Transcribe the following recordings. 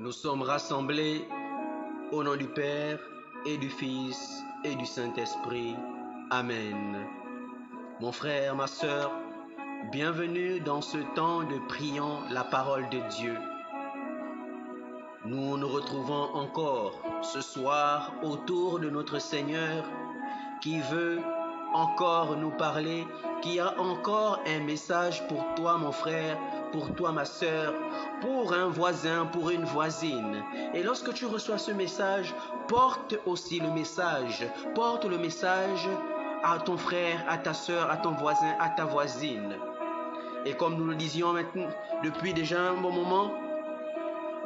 Nous sommes rassemblés au nom du Père et du Fils et du Saint-Esprit. Amen. Mon frère, ma sœur, bienvenue dans ce temps de priant la parole de Dieu. Nous nous retrouvons encore ce soir autour de notre Seigneur qui veut encore nous parler, qui a encore un message pour toi, mon frère, pour toi, ma sœur, pour un voisin, pour une voisine. Et lorsque tu reçois ce message, porte aussi le message. Porte le message à ton frère, à ta sœur, à ton voisin, à ta voisine. Et comme nous le disions maintenant depuis déjà un bon moment,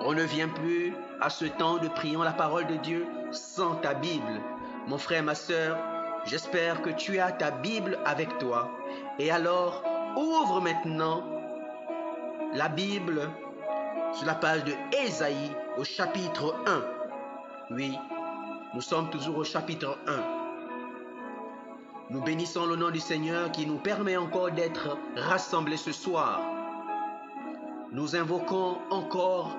on ne vient plus à ce temps de priant la parole de Dieu sans ta Bible. Mon frère, ma sœur, j'espère que tu as ta Bible avec toi. Et alors, ouvre maintenant la Bible sur la page de Ésaïe au chapitre 1. Oui, nous sommes toujours au chapitre 1. Nous bénissons le nom du Seigneur qui nous permet encore d'être rassemblés ce soir. Nous invoquons encore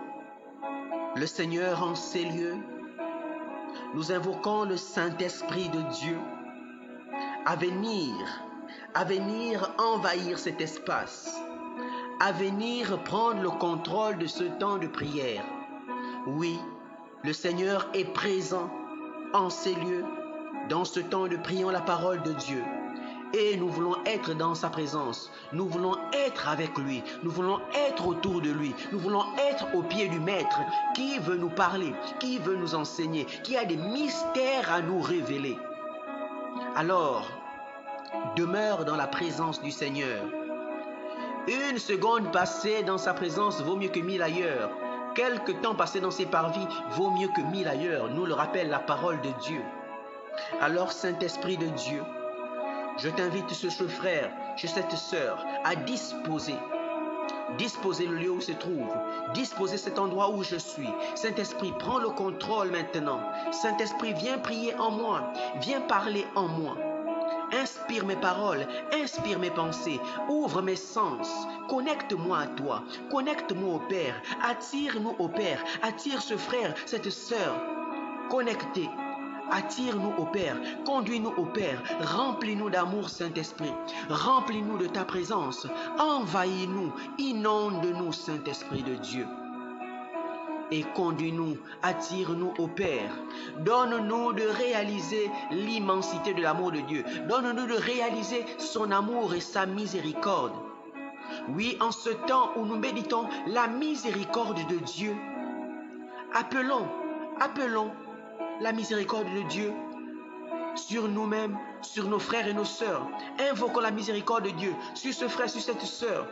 le Seigneur en ces lieux. Nous invoquons le Saint-Esprit de Dieu à venir envahir cet espace, à venir prendre le contrôle de ce temps de prière. Oui, le Seigneur est présent en ces lieux, dans ce temps de priant la parole de Dieu. Et nous voulons être dans sa présence, nous voulons être avec lui, nous voulons être autour de lui, nous voulons être au pied du Maître qui veut nous parler, qui veut nous enseigner, qui a des mystères à nous révéler. Alors, demeure dans la présence du Seigneur. Une seconde passée dans sa présence vaut mieux que 1000 ailleurs. Quelque temps passé dans ses parvis vaut mieux que 1000 ailleurs, nous le rappelle la parole de Dieu. Alors, Saint-Esprit de Dieu, je t'invite chez ce frère, chez cette sœur, à disposer le lieu où se trouve, disposer cet endroit où je suis. Saint-Esprit, prends le contrôle maintenant. Saint-Esprit, viens prier en moi, viens parler en moi. Inspire mes paroles, inspire mes pensées, ouvre mes sens, connecte-moi à toi, connecte-moi au Père, attire-nous au Père, attire ce frère, cette sœur, connectés. Attire-nous au Père, conduis-nous au Père, remplis-nous d'amour, Saint-Esprit, remplis-nous de ta présence, envahis-nous, inonde-nous, Saint-Esprit de Dieu. Et conduis-nous, attire-nous au Père. Donne-nous de réaliser l'immensité de l'amour de Dieu. Donne-nous de réaliser son amour et sa miséricorde. Oui, en ce temps où nous méditons la miséricorde de Dieu, appelons la miséricorde de Dieu sur nous-mêmes, sur nos frères et nos sœurs. Invoquons la miséricorde de Dieu sur ce frère, sur cette sœur,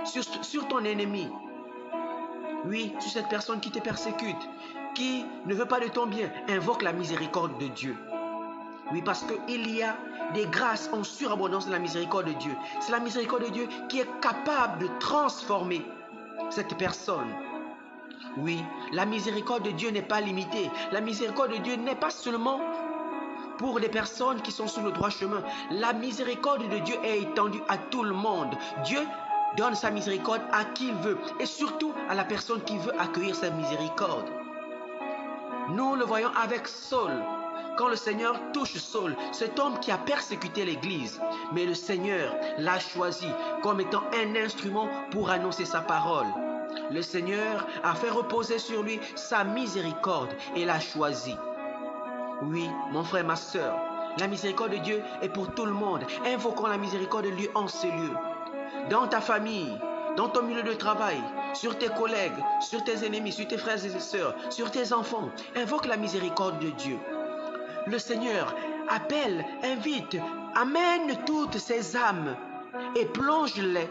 sur ton ennemi. Oui, sur cette personne qui te persécute, qui ne veut pas de ton bien. Invoque la miséricorde de Dieu. Oui, parce qu'il y a des grâces en surabondance de la miséricorde de Dieu. C'est la miséricorde de Dieu qui est capable de transformer cette personne. Oui, la miséricorde de Dieu n'est pas limitée. La miséricorde de Dieu n'est pas seulement pour les personnes qui sont sur le droit chemin. La miséricorde de Dieu est étendue à tout le monde. Dieu donne sa miséricorde à qui il veut et surtout à la personne qui veut accueillir sa miséricorde. Nous le voyons avec Saul. Quand le Seigneur touche Saul, cet homme qui a persécuté l'Église, mais le Seigneur l'a choisi comme étant un instrument pour annoncer sa parole. Le Seigneur a fait reposer sur lui sa miséricorde et l'a choisi. Oui, mon frère, ma sœur, la miséricorde de Dieu est pour tout le monde. Invoquons la miséricorde de Dieu en ces lieux. Dans ta famille, dans ton milieu de travail, sur tes collègues, sur tes ennemis, sur tes frères et sœurs, sur tes enfants, invoque la miséricorde de Dieu. Le Seigneur appelle, invite, amène toutes ces âmes et plonge-les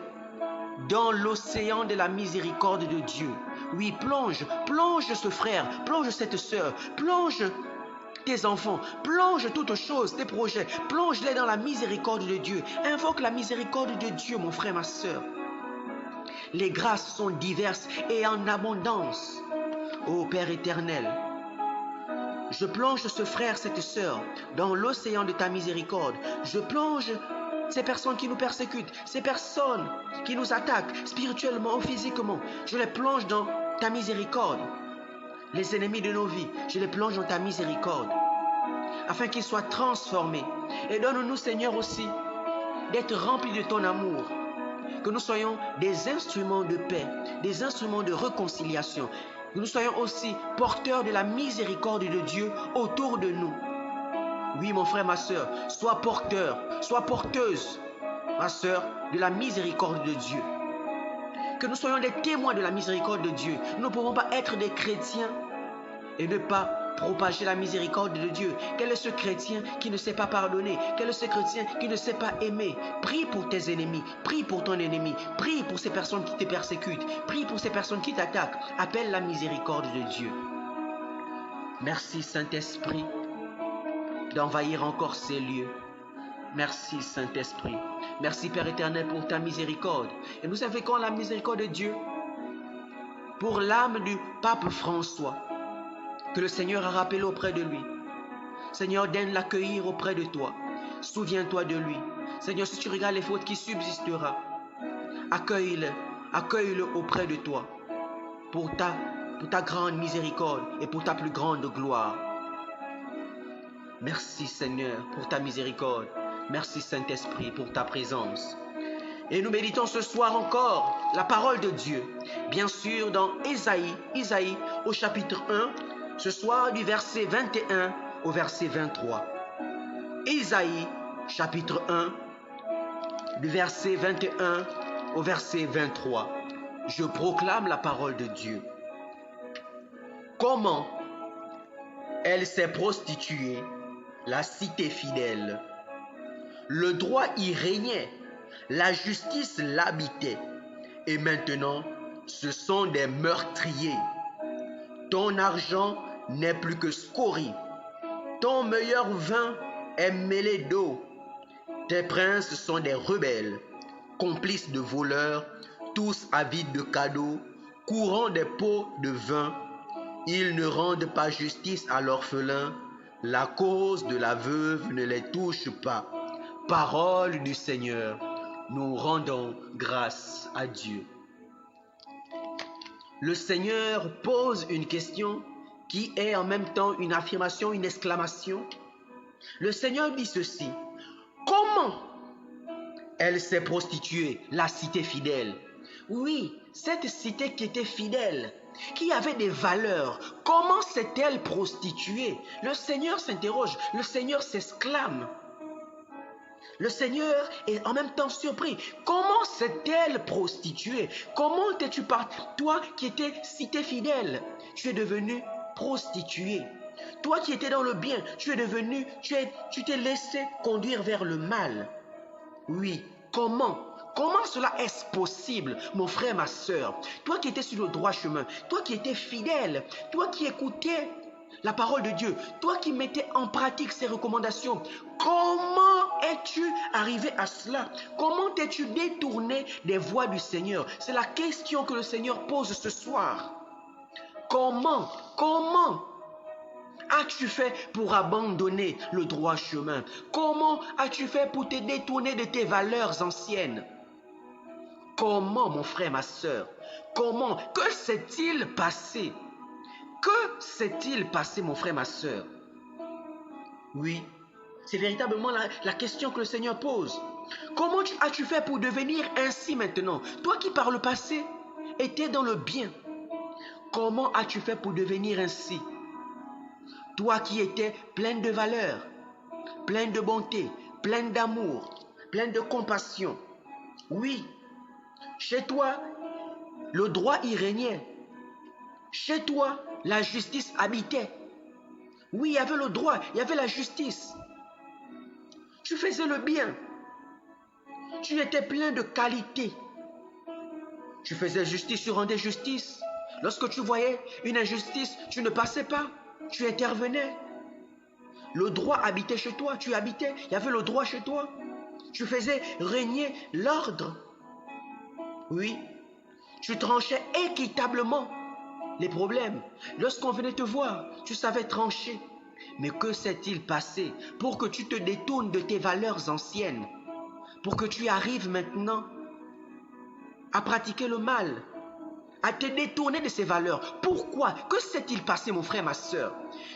dans l'océan de la miséricorde de Dieu. Oui, plonge ce frère, plonge cette sœur, plonge tes enfants, plonge toutes choses, tes projets, plonge-les dans la miséricorde de Dieu. Invoque la miséricorde de Dieu, mon frère, ma sœur. Les grâces sont diverses et en abondance. Ô Père éternel, je plonge ce frère, cette sœur, dans l'océan de ta miséricorde. Je plonge ces personnes qui nous persécutent, ces personnes qui nous attaquent spirituellement ou physiquement. Je les plonge dans ta miséricorde. les ennemis de nos vies, je les plonge dans ta miséricorde, afin qu'ils soient transformés. Et donne-nous, Seigneur, aussi, d'être remplis de ton amour, que nous soyons des instruments de paix, des instruments de réconciliation, que nous soyons aussi porteurs de la miséricorde de Dieu autour de nous. Oui, mon frère, ma soeur, sois porteur, sois porteuse, ma soeur, de la miséricorde de Dieu. Que nous soyons des témoins de la miséricorde de Dieu. Nous ne pouvons pas être des chrétiens et ne pas propager la miséricorde de Dieu. Quel est ce chrétien qui ne sait pas pardonner? Quel est ce chrétien qui ne sait pas aimer? Prie pour tes ennemis, prie pour ton ennemi, prie pour ces personnes qui te persécutent, prie pour ces personnes qui t'attaquent. Appelle la miséricorde de Dieu. Merci, Saint-Esprit, d'envahir encore ces lieux. Merci, Saint-Esprit. Merci, Père éternel, pour ta miséricorde. Et nous invoquons la miséricorde de Dieu pour l'âme du pape François, que le Seigneur a rappelé auprès de lui. Seigneur, daigne l'accueillir auprès de toi. Souviens-toi de lui. Seigneur, si tu regardes les fautes qui subsisteront, accueille-le auprès de toi pour ta grande miséricorde et pour ta plus grande gloire. Merci, Seigneur, pour ta miséricorde. Merci, Saint-Esprit, pour ta présence. Et nous méditons ce soir encore la parole de Dieu. Bien sûr, dans Isaïe au chapitre 1, ce soir du verset 21 au verset 23. Isaïe, chapitre 1, du verset 21 au verset 23. Je proclame la parole de Dieu. Comment elle s'est prostituée, la cité fidèle. Le droit y régnait, la justice l'habitait. Et maintenant, ce sont des meurtriers. Ton argent n'est plus que scorie. Ton meilleur vin est mêlé d'eau. Tes princes sont des rebelles, complices de voleurs, tous avides de cadeaux, courant des pots de vin. Ils ne rendent pas justice à l'orphelin. La cause de la veuve ne les touche pas. Parole du Seigneur, nous rendons grâce à Dieu. Le Seigneur pose une question qui est en même temps une affirmation, une exclamation. Le Seigneur dit ceci: comment elle s'est prostituée, la cité fidèle? Oui, cette cité qui était fidèle, qui avait des valeurs, comment s'est-elle prostituée? Le Seigneur s'interroge, le Seigneur s'exclame. Le Seigneur est en même temps surpris. Comment s'est-elle prostituée? Comment t'es-tu parti? Toi qui étais cité fidèle, tu es devenu prostituée. Toi qui étais dans le bien, tu t'es laissé conduire vers le mal. Oui, comment? Comment cela est-ce possible, mon frère, ma soeur? Toi qui étais sur le droit chemin, toi qui étais fidèle, toi qui écoutais la parole de Dieu, toi qui mettais en pratique ses recommandations, comment es-tu arrivé à cela? Comment t'es-tu détourné des voies du Seigneur? C'est la question que le Seigneur pose ce soir. Comment as-tu fait pour abandonner le droit chemin? Comment as-tu fait pour te détourner de tes valeurs anciennes? Comment, mon frère, ma soeur? Comment? Que s'est-il passé? Que s'est-il passé, mon frère, ma soeur? Oui, c'est véritablement la question que le Seigneur pose. Comment as-tu fait pour devenir ainsi maintenant? Toi qui par le passé étais dans le bien, comment as-tu fait pour devenir ainsi? Toi qui étais pleine de valeur, pleine de bonté, pleine d'amour, pleine de compassion. Oui, chez toi, le droit y régnait. Chez toi, la justice habitait. Oui, il y avait le droit, il y avait la justice. Tu faisais le bien. Tu étais plein de qualité. Tu faisais justice, tu rendais justice. Lorsque tu voyais une injustice, tu ne passais pas. Tu intervenais. Le droit habitait chez toi. Tu habitais. Il y avait le droit chez toi. Tu faisais régner l'ordre. Oui. Tu tranchais équitablement les problèmes. Lorsqu'on venait te voir, tu savais trancher. Mais que s'est-il passé pour que tu te détournes de tes valeurs anciennes? Pour que tu arrives maintenant à pratiquer le mal, à te détourner de ces valeurs. Pourquoi? Que s'est-il passé, mon frère, ma soeur?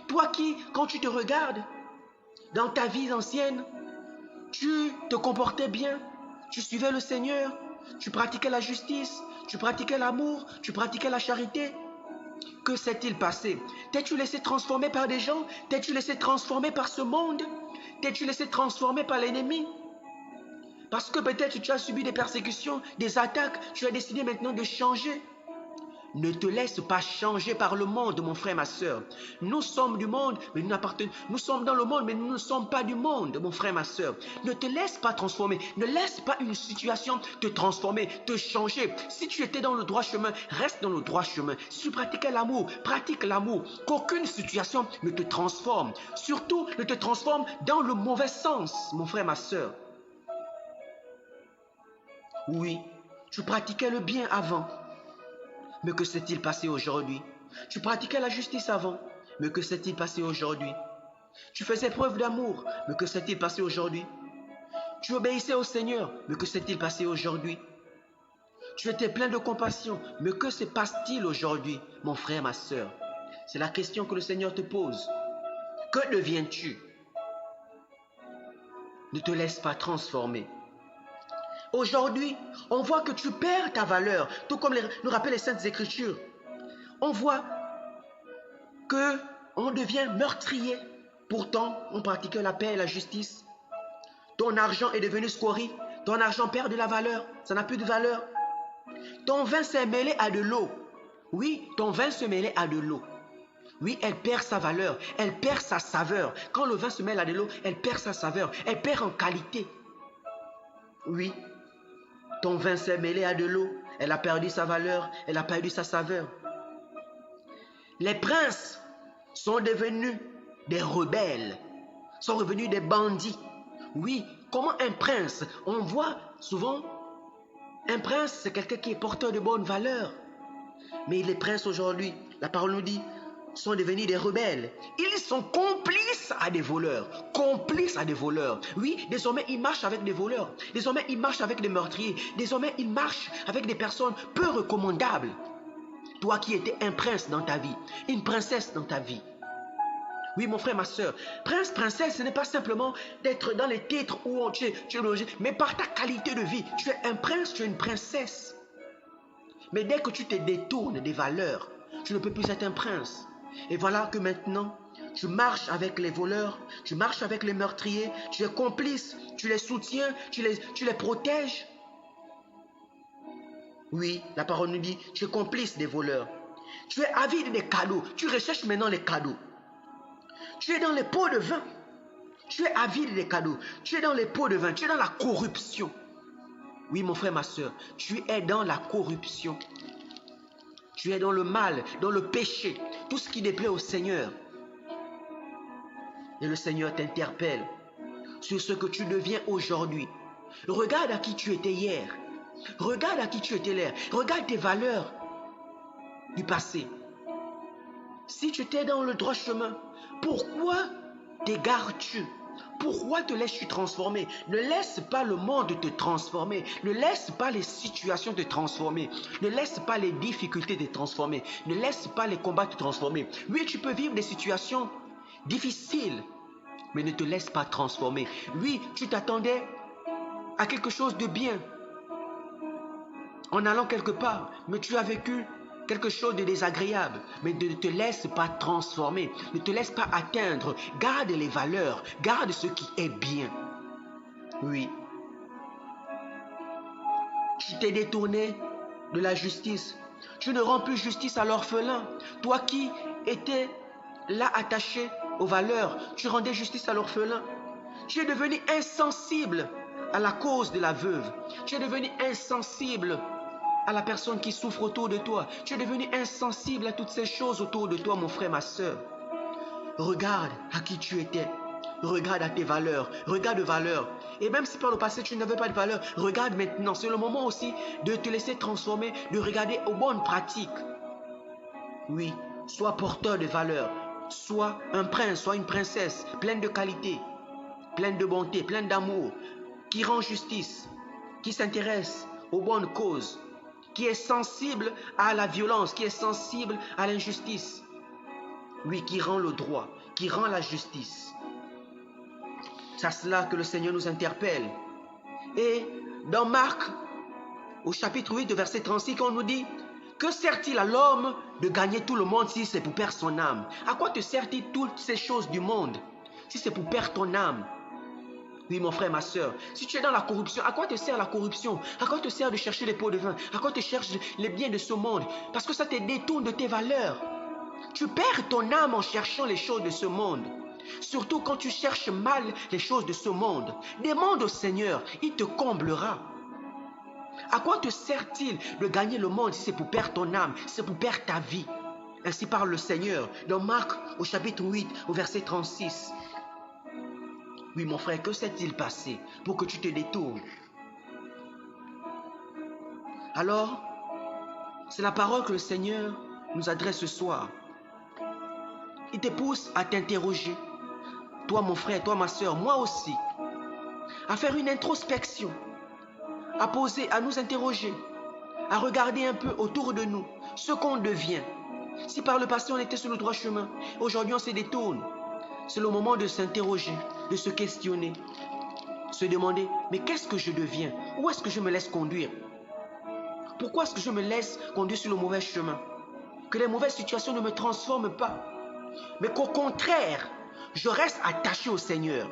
Toi qui, quand tu te regardes, dans ta vie ancienne, tu te comportais bien, tu suivais le Seigneur, tu pratiquais la justice, tu pratiquais l'amour, tu pratiquais la charité. Que s'est-il passé? T'es-tu laissé transformer par des gens? T'es-tu laissé transformer par ce monde? T'es-tu laissé transformer par l'ennemi? Parce que peut-être tu as subi des persécutions, des attaques, tu as décidé maintenant de changer. Ne te laisse pas changer par le monde, mon frère, ma soeur. Nous sommes du monde, mais nous sommes dans le monde, mais nous ne sommes pas du monde, mon frère, ma soeur. Ne te laisse pas transformer. Ne laisse pas une situation te transformer, te changer. Si tu étais dans le droit chemin, reste dans le droit chemin. Si tu pratiquais l'amour, pratique l'amour. Qu'aucune situation ne te transforme. Surtout, ne te transforme dans le mauvais sens, mon frère, ma soeur. Oui, tu pratiquais le bien avant. Mais que s'est-il passé aujourd'hui? Tu pratiquais la justice avant, mais que s'est-il passé aujourd'hui? Tu faisais preuve d'amour, mais que s'est-il passé aujourd'hui? Tu obéissais au Seigneur, mais que s'est-il passé aujourd'hui? Tu étais plein de compassion, mais que se passe-t-il aujourd'hui, mon frère, ma soeur? C'est la question que le Seigneur te pose. Que deviens-tu? Ne te laisse pas transformer. Aujourd'hui, on voit que tu perds ta valeur, tout comme nous rappellent les Saintes Écritures. On voit qu'on devient meurtrier. Pourtant, on pratiquait la paix et la justice. Ton argent est devenu scorie. Ton argent perd de la valeur. Ça n'a plus de valeur. Ton vin s'est mêlé à de l'eau. Oui, ton vin se mêlait à de l'eau. Oui, elle perd sa valeur. Elle perd sa saveur. Quand le vin se mêle à de l'eau, elle perd sa saveur. Elle perd en qualité. Oui. Ton vin s'est mêlé à de l'eau, elle a perdu sa valeur, elle a perdu sa saveur. Les princes sont devenus des rebelles, sont devenus des bandits. Oui, comment un prince? On voit souvent, un prince c'est quelqu'un qui est porteur de bonnes valeurs. Mais les princes aujourd'hui, la parole nous dit, sont devenus des rebelles. Ils sont complices à des voleurs. Complices à des voleurs. Oui, désormais ils marchent avec des voleurs. Désormais ils marchent avec des meurtriers. Désormais ils marchent avec des personnes peu recommandables. Toi qui étais un prince dans ta vie, une princesse dans ta vie. Oui, mon frère, ma soeur, prince, princesse, ce n'est pas simplement d'être dans les titres où tu es logé, mais par ta qualité de vie. Tu es un prince, tu es une princesse. Mais dès que tu te détournes des valeurs, tu ne peux plus être un prince. Et voilà que maintenant, tu marches avec les voleurs, tu marches avec les meurtriers, tu es complice, tu les soutiens, tu les protèges. Oui, la parole nous dit, tu es complice des voleurs. Tu es avide des cadeaux, tu recherches maintenant les cadeaux. Tu es dans les pots de vin, tu es avide des cadeaux, tu es dans les pots de vin, tu es dans la corruption. Oui, mon frère, ma soeur, tu es dans la corruption. Tu es dans le mal, dans le péché, tout ce qui déplaît au Seigneur. Et le Seigneur t'interpelle sur ce que tu deviens aujourd'hui. Regarde à qui tu étais hier. Regarde à qui tu étais hier. Regarde tes valeurs du passé. Si tu étais dans le droit chemin, pourquoi t'égares-tu? Pourquoi te laisses-tu transformer? Ne laisse pas le monde te transformer. Ne laisse pas les situations te transformer. Ne laisse pas les difficultés te transformer. Ne laisse pas les combats te transformer. Oui, tu peux vivre des situations difficiles, mais ne te laisse pas transformer. Oui, tu t'attendais à quelque chose de bien en allant quelque part, mais tu as vécu quelque chose de désagréable, mais ne te laisse pas transformer, ne te laisse pas atteindre, garde les valeurs, garde ce qui est bien. Oui. Tu t'es détourné de la justice, tu ne rends plus justice à l'orphelin. Toi qui étais là attaché aux valeurs, tu rendais justice à l'orphelin. Tu es devenu insensible à la cause de la veuve. Tu es devenu insensible à la personne qui souffre autour de toi. Tu es devenu insensible à toutes ces choses autour de toi, mon frère, ma soeur. Regarde à qui tu étais. Regarde à tes valeurs. Regarde les valeurs. Et même si par le passé tu n'avais pas de valeurs, regarde maintenant. C'est le moment aussi de te laisser transformer, de regarder aux bonnes pratiques. Oui, sois porteur de valeurs. Sois un prince, sois une princesse, pleine de qualité, pleine de bonté, pleine d'amour, qui rend justice, qui s'intéresse aux bonnes causes. qui est sensible à la violence, qui est sensible à l'injustice. Oui, qui rend le droit, qui rend la justice. C'est à cela que le Seigneur nous interpelle. Et dans Marc, au chapitre 8, verset 36, on nous dit: que sert-il à l'homme de gagner tout le monde si c'est pour perdre son âme? À quoi te sert-il toutes ces choses du monde si c'est pour perdre ton âme? Oui, mon frère, ma soeur, si tu es dans la corruption, à quoi te sert la corruption? À quoi te sert de chercher les pots de vin? À quoi te cherches les biens de ce monde? Parce que ça te détourne de tes valeurs. Tu perds ton âme en cherchant les choses de ce monde. Surtout quand tu cherches mal les choses de ce monde. Demande au Seigneur, il te comblera. À quoi te sert-il de gagner le monde si c'est pour perdre ton âme, si c'est pour perdre ta vie? Ainsi parle le Seigneur dans Marc au chapitre 8, au verset 36. Oui, mon frère, que s'est-il passé pour que tu te détournes? Alors, c'est la parole que le Seigneur nous adresse ce soir. Il te pousse à t'interroger. Toi, mon frère, toi, ma soeur, moi aussi. À faire une introspection. À poser, à nous interroger. À regarder un peu autour de nous ce qu'on devient. Si par le passé on était sur le droit chemin, aujourd'hui on se détourne. C'est le moment de s'interroger, de se questionner. Se demander, mais qu'est-ce que je deviens? Où est-ce que je me laisse conduire? Pourquoi est-ce que je me laisse conduire sur le mauvais chemin? Que les mauvaises situations ne me transforment pas, mais qu'au contraire, je reste attaché au Seigneur.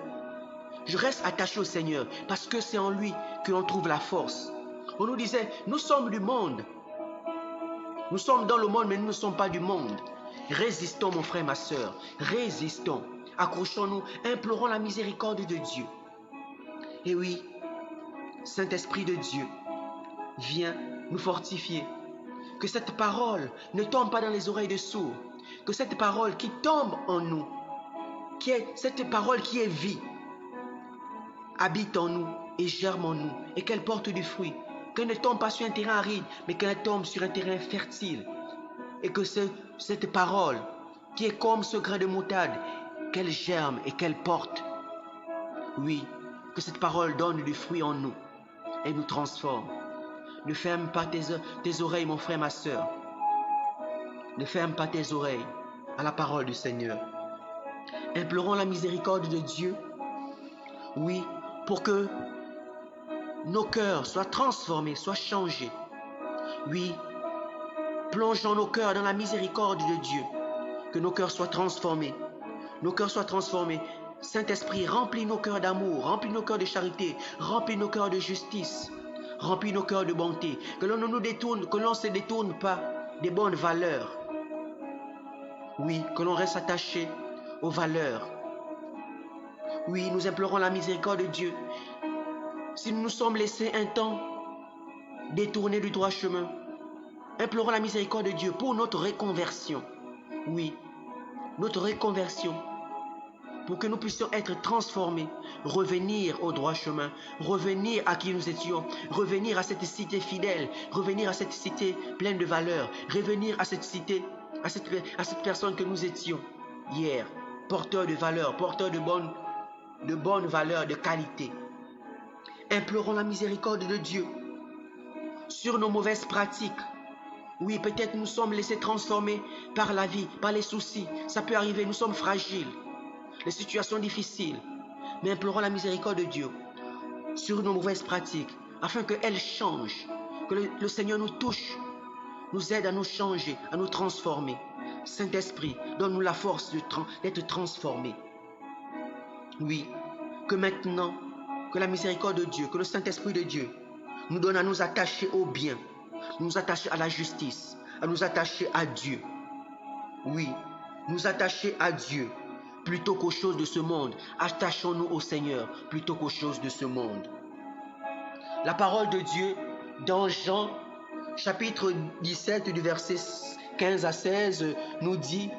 Je reste attaché au Seigneur parce que c'est en lui que l'on trouve la force. On nous disait, nous sommes du monde. Nous sommes dans le monde, mais nous ne sommes pas du monde. Résistons, mon frère, ma soeur. Résistons. Accrochons-nous, implorons la miséricorde de Dieu. Et oui, Saint-Esprit de Dieu, viens nous fortifier. Que cette parole ne tombe pas dans les oreilles de sourds. Que cette parole qui tombe en nous, cette parole qui est vie, habite en nous et germe en nous et qu'elle porte du fruit. Qu'elle ne tombe pas sur un terrain aride, mais qu'elle tombe sur un terrain fertile. Et que cette parole, qui est comme ce grain de moutarde, qu'elle germe et qu'elle porte. Oui, que cette parole donne du fruit en nous et nous transforme. Ne ferme pas tes oreilles, mon frère, ma soeur. Ne ferme pas tes oreilles à la parole du Seigneur. Implorons la miséricorde de Dieu, oui, pour que nos cœurs soient transformés, soient changés. Oui, plongeons nos cœurs dans la miséricorde de Dieu. Que nos cœurs soient transformés. Nos cœurs soient transformés. Saint-Esprit, remplis nos cœurs d'amour, remplis nos cœurs de charité, remplis nos cœurs de justice, remplis nos cœurs de bonté. Que l'on ne nous détourne, que l'on ne se détourne pas des bonnes valeurs. Oui, que l'on reste attaché aux valeurs. Oui, nous implorons la miséricorde de Dieu. Si nous nous sommes laissés un temps détournés du droit chemin, implorons la miséricorde de Dieu pour notre reconversion. Oui, notre reconversion, pour que nous puissions être transformés, revenir au droit chemin, revenir à qui nous étions, revenir à cette cité fidèle, revenir à cette cité pleine de valeurs, revenir à cette cité, à cette personne que nous étions hier, porteurs de valeurs, porteurs de bonnes valeurs, de qualité. Implorons la miséricorde de Dieu sur nos mauvaises pratiques. Oui, peut-être nous sommes laissés transformer par la vie, par les soucis. Ça peut arriver, nous sommes fragiles. Les situations difficiles. Mais implorons la miséricorde de Dieu sur nos mauvaises pratiques, afin qu'elles changent, que le Seigneur nous touche, nous aide à nous changer, à nous transformer. Saint-Esprit, donne-nous la force d'être transformés. Oui, que maintenant, que la miséricorde de Dieu, que le Saint-Esprit de Dieu nous donne à nous attacher au bien, nous attacher à la justice, à nous attacher à Dieu. Oui, nous attacher à Dieu plutôt qu'aux choses de ce monde. Attachons-nous au Seigneur plutôt qu'aux choses de ce monde. La parole de Dieu dans Jean chapitre 17 du verset 15 à 16 nous dit: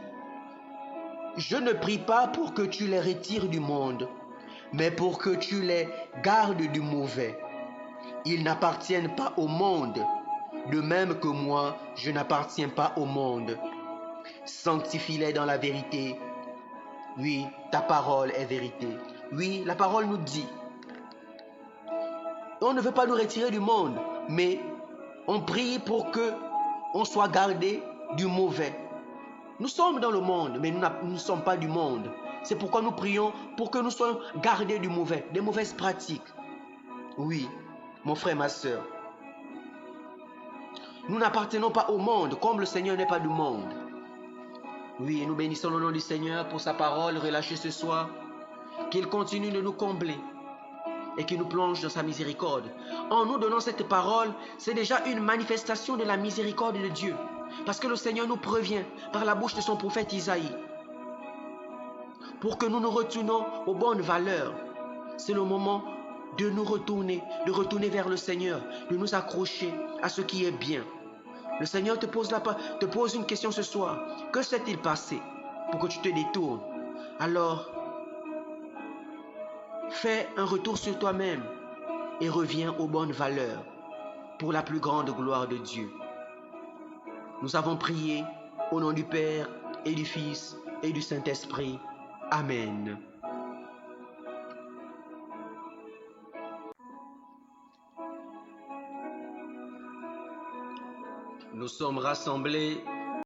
je ne prie pas pour que tu les retires du monde, mais pour que tu les gardes du mauvais. Ils n'appartiennent pas au monde, de même que moi, je n'appartiens pas au monde. Sanctifie-les dans la vérité. Oui, ta parole est vérité. Oui, la parole nous dit, on ne veut pas nous retirer du monde, mais On prie pour que on soit gardé du mauvais. Nous sommes dans le monde, mais nous ne sommes pas du monde. C'est pourquoi nous prions pour que nous soyons gardés du mauvais, des mauvaises pratiques. Oui, mon frère, ma soeur. Nous n'appartenons pas au monde, comme le Seigneur n'est pas du monde. Oui, et nous bénissons le nom du Seigneur pour sa parole relâchée ce soir. Qu'il continue de nous combler et qu'il nous plonge dans sa miséricorde. En nous donnant cette parole, c'est déjà une manifestation de la miséricorde de Dieu. Parce que le Seigneur nous prévient par la bouche de son prophète Isaïe. Pour que nous nous retournons aux bonnes valeurs. C'est le moment de nous retourner, de retourner vers le Seigneur, de nous accrocher à ce qui est bien. Le Seigneur te pose une question ce soir. Que s'est-il passé pour que tu te détournes? Alors, fais un retour sur toi-même et reviens aux bonnes valeurs pour la plus grande gloire de Dieu. Nous avons prié au nom du Père et du Fils et du Saint-Esprit. Amen. Nous sommes rassemblés